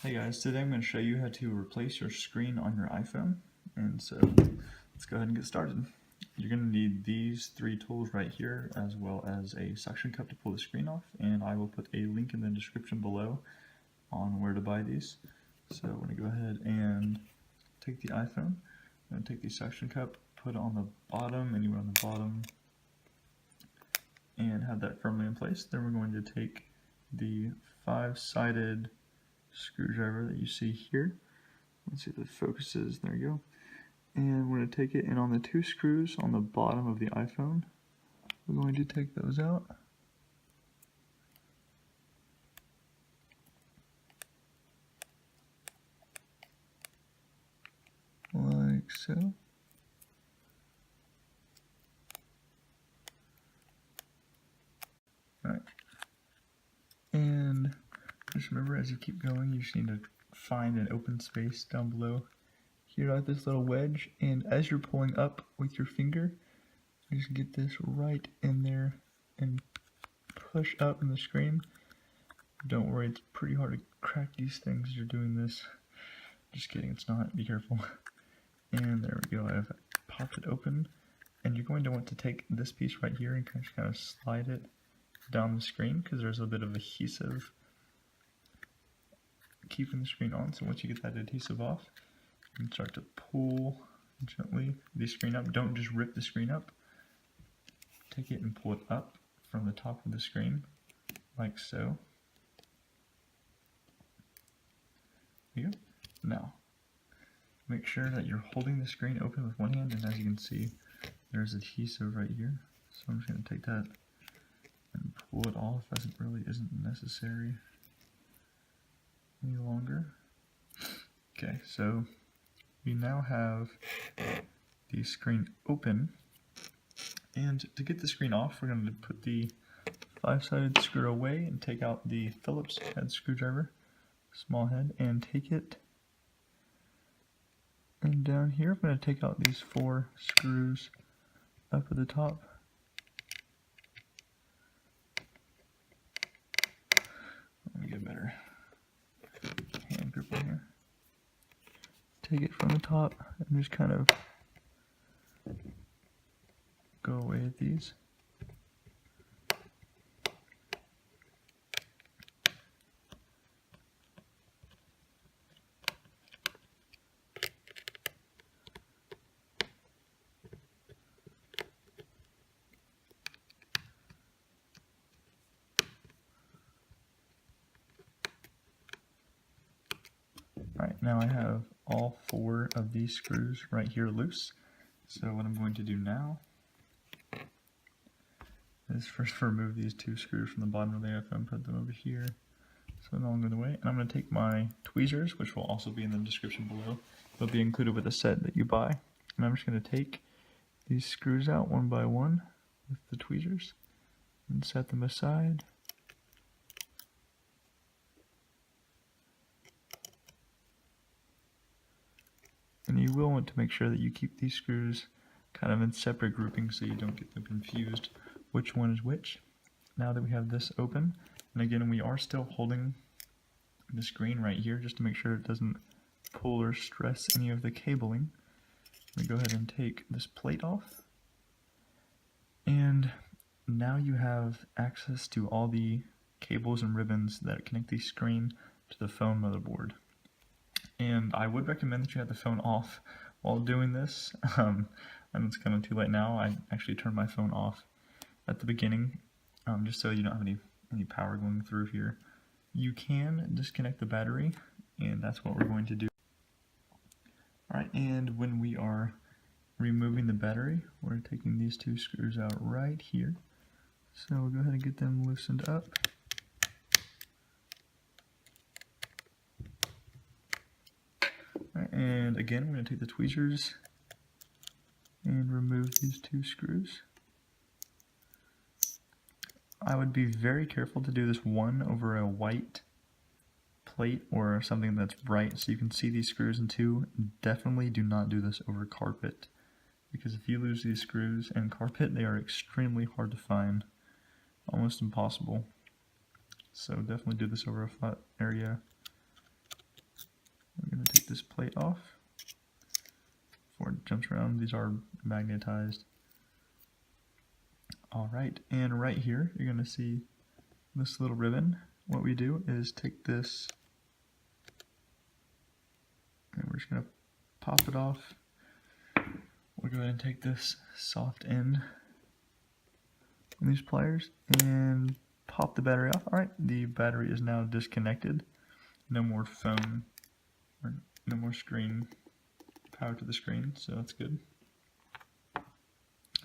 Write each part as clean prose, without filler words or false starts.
Hey guys, today I'm going to show you how to replace your screen on your iPhone. And so let's go ahead and get started. You're going to need these three tools right here, as well as a suction cup to pull the screen off, and I will put a link in the description below on where to buy these. So we're going to go ahead and take the iPhone, I'm going to take the suction cup, put it on the bottom, anywhere on the bottom, and have that firmly in place. Then we're going to take the 5-sided screwdriver that you see here. Let's see if it focuses. There you go. And we're going to take it, and on the two screws on the bottom of the iPhone, we're going to take those out. Like so. Alright. And just remember, as you keep going, you just need to find an open space down below here at this little wedge, and as you're pulling up with your finger, just get this right in there and push up in the screen. Don't worry, it's pretty hard to crack these things as you're doing this. Just kidding, it's not. Be careful. And there we go, I've popped it open, and you're going to want to take this piece right here and kind of slide it down the screen, because there's a bit of adhesive keeping the screen on. So once you get that adhesive off, you can start to pull gently the screen up. Don't just rip the screen up. Take it and pull it up from the top of the screen, like so. There you go. Now, make sure that you're holding the screen open with one hand, and as you can see, there's adhesive right here. So I'm just going to take that and pull it off, as it really isn't necessary any longer. Okay, so we now have the screen open, and to get the screen off, we're going to put the 5-sided screw away and take out the Phillips head screwdriver, small head, and take it. And down here, I'm going to take out these 4 screws up at the top. Let me get a better hand grip on here. Take it from the top and just kind of go away at these. Alright, now I have all 4 of these screws right here loose. So what I'm going to do now is first remove these 2 screws from the bottom of the iPhone, put them over here so they're no longer in the way. And I'm going to take my tweezers, which will also be in the description below. They'll be included with the set that you buy. And I'm just going to take these screws out one by one with the tweezers and set them aside. And you will want to make sure that you keep these screws kind of in separate groupings so you don't get them confused which one is which. Now that we have this open, and again, we are still holding the screen right here just to make sure it doesn't pull or stress any of the cabling. We go ahead and take this plate off, and now you have access to all the cables and ribbons that connect the screen to the phone motherboard. And I would recommend that you have the phone off while doing this. And it's kind of too late now. I actually turned my phone off at the beginning, just so you don't have any power going through here. You can disconnect the battery, and that's what we're going to do. Alright, and when we are removing the battery, we're taking these 2 screws out right here. So we'll go ahead and get them loosened up. And again, we're going to take the tweezers and remove these 2 screws. I would be very careful to do this one over a white plate or something that's bright so you can see these screws, and 2, definitely do not do this over carpet, because if you lose these screws in carpet, they are extremely hard to find, almost impossible. So definitely do this over a flat area. plate off before it jumps around. These are magnetized. Alright, and right here you're going to see this little ribbon. What we do is take this and we're just going to pop it off. We'll go ahead and take this soft end on these pliers and pop the battery off. Alright, the battery is now disconnected. No more phone, or no more screen power to the screen, so that's good.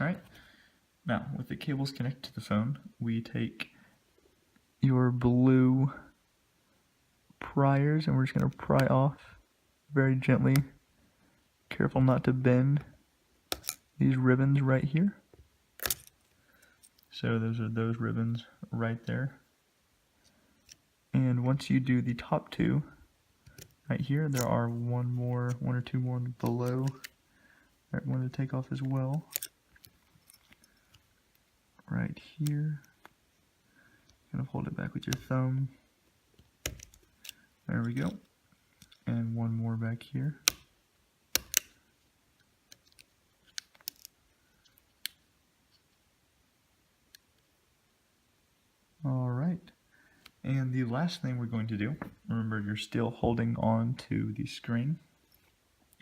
Alright, now with the cables connected to the phone, we take your blue priors and we're just going to pry off very gently. Careful not to bend these ribbons right here. So those are those ribbons right there. And once you do the top two, right here, there are one or two more below that I'm going to take off as well. Right here. Kind of hold it back with your thumb. There we go. And one more back here. Alright. And the last thing we're going to do, remember you're still holding on to the screen.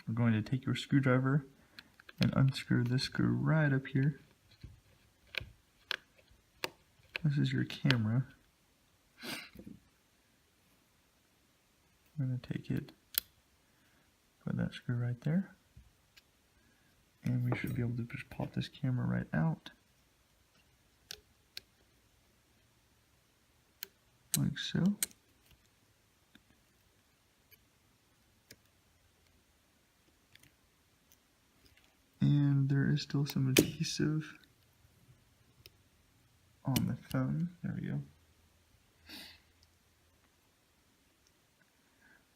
We're going to take your screwdriver and unscrew this screw right up here. This is your camera. I'm going to take it, put that screw right there. And we should be able to just pop this camera right out. Like so. And there is still some adhesive on the phone. There we go.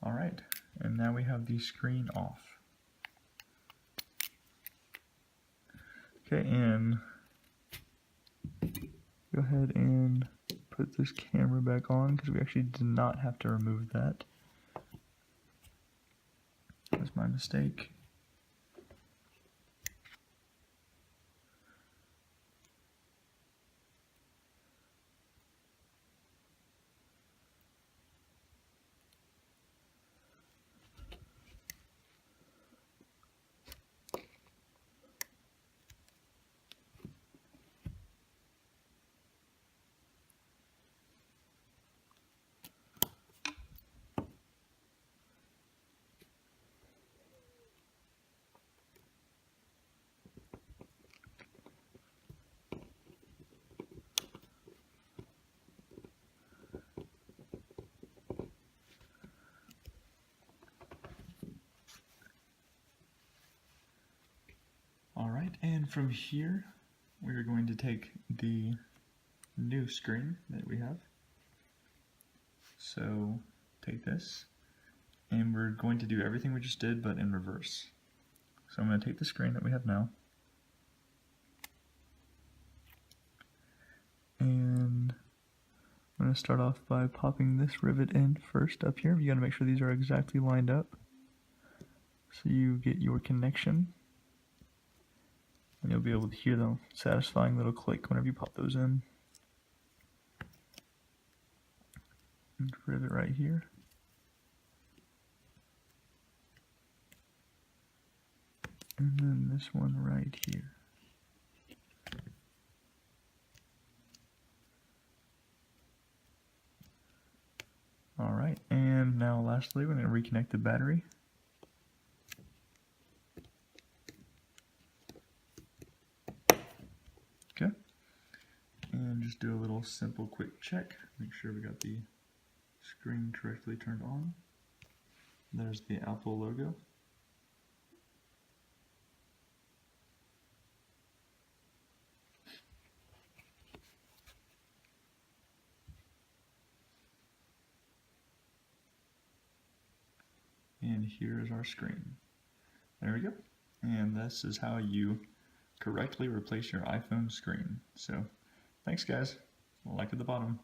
Alright, and now we have the screen off. Okay, and go ahead and put this camera back on because we actually did not have to remove that. That was my mistake. Alright, and from here we are going to take the new screen that we have. So take this and we're going to do everything we just did but in reverse. So I'm going to take the screen that we have now and I'm going to start off by popping this rivet in first up here. You got to make sure these are exactly lined up so you get your connection. And you'll be able to hear the satisfying little click whenever you pop those in. And rivet right here. And then this one right here. Alright, and now lastly we're going to reconnect the battery. Okay, and just do a little simple quick check. Make sure we got the screen correctly turned on. There's the Apple logo. And here is our screen. There we go. And this is how you correctly replace your iPhone screen. So thanks guys. Like at the bottom.